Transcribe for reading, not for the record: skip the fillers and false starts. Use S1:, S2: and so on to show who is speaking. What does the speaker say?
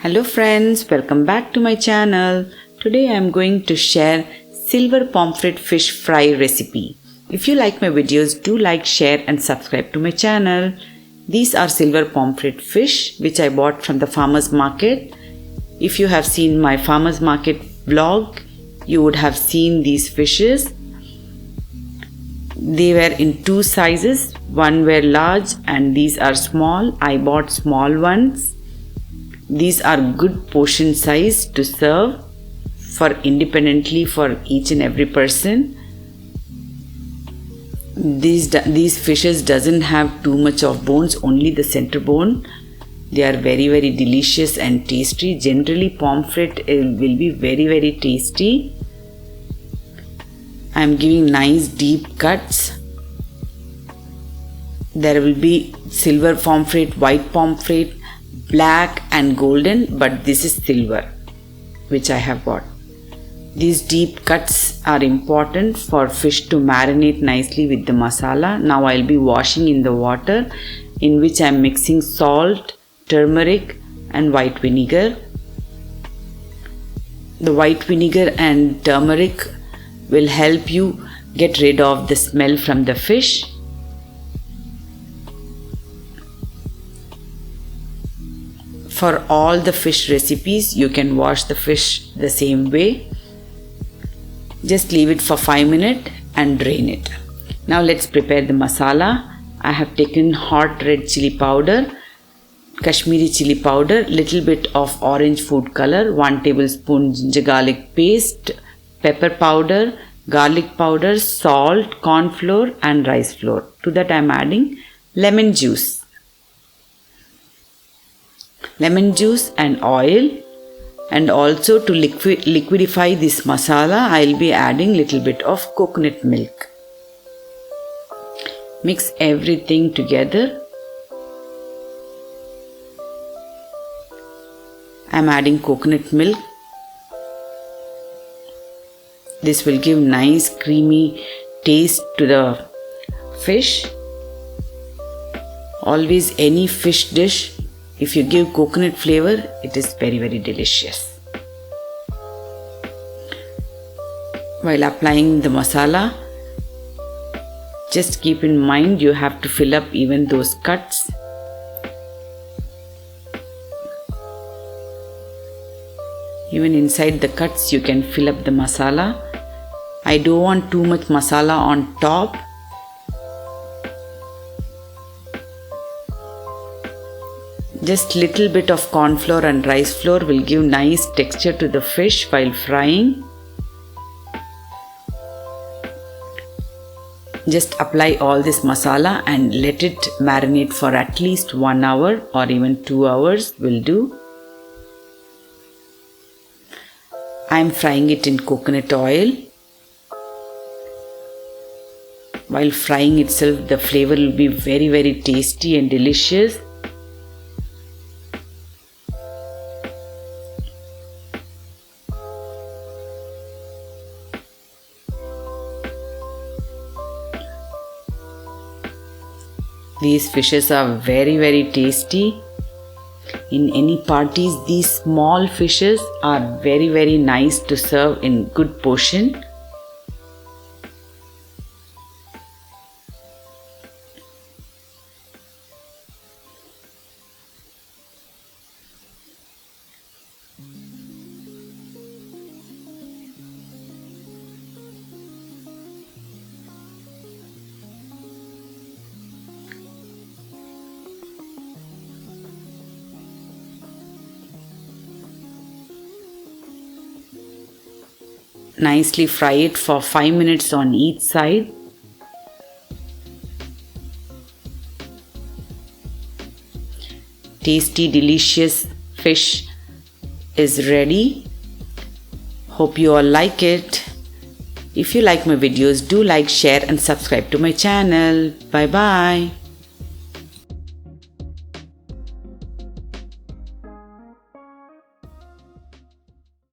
S1: Hello friends, welcome back to my channel. Today I am going to share silver pomfret fish fry recipe. If you like my videos, do like, share and subscribe to my channel. These are silver pomfret fish which I bought from the farmers market. If you have seen my farmers market vlog, you would have seen these fishes. They were in two sizes, one were large and these are small. I bought small ones. These are good portion size to serve for independently for each and every person. These fishes doesn't have too much of bones, only the center bone. They are very delicious and tasty. Generally pomfret will be very tasty. I am giving nice deep cuts. There will be silver pomfret, white pomfret, black and golden, but this is silver which I have bought. These deep cuts are important for fish to marinate nicely with the masala. Now I'll be washing in the water in which I'm mixing salt, turmeric and white vinegar. The white vinegar and turmeric will help you get rid of the smell from the fish. For all the fish recipes, you can wash the fish the same way. Just leave it for 5 minutes and drain it. Now let's prepare the masala. I have taken hot red chili powder, Kashmiri chili powder, little bit of orange food color, 1 tablespoon ginger garlic paste, pepper powder, garlic powder, salt, corn flour and rice flour. To that I am adding lemon juice and oil, and also to liquidify this masala I will be adding little bit of coconut milk. Mix everything together. I am adding coconut milk. This will give nice creamy taste to the fish. Always any fish dish, if you give coconut flavor, it is very delicious. While applying the masala, just keep in mind you have to fill up even those cuts. Even inside the cuts you can fill up the masala. I don't want too much masala on top. Just little bit of corn flour and rice flour will give nice texture to the fish while frying. Just apply all this masala and let it marinate for at least 1 hour or even 2 hours will do. I am frying it in coconut oil. While frying itself, the flavor will be very tasty and delicious. These fishes are very tasty. In any parties, these small fishes are very nice to serve in good portion. Nicely fry it for 5 minutes on each side. Tasty, delicious fish is ready. Hope you all like it. If you like my videos, do like, share and subscribe to my channel. Bye bye.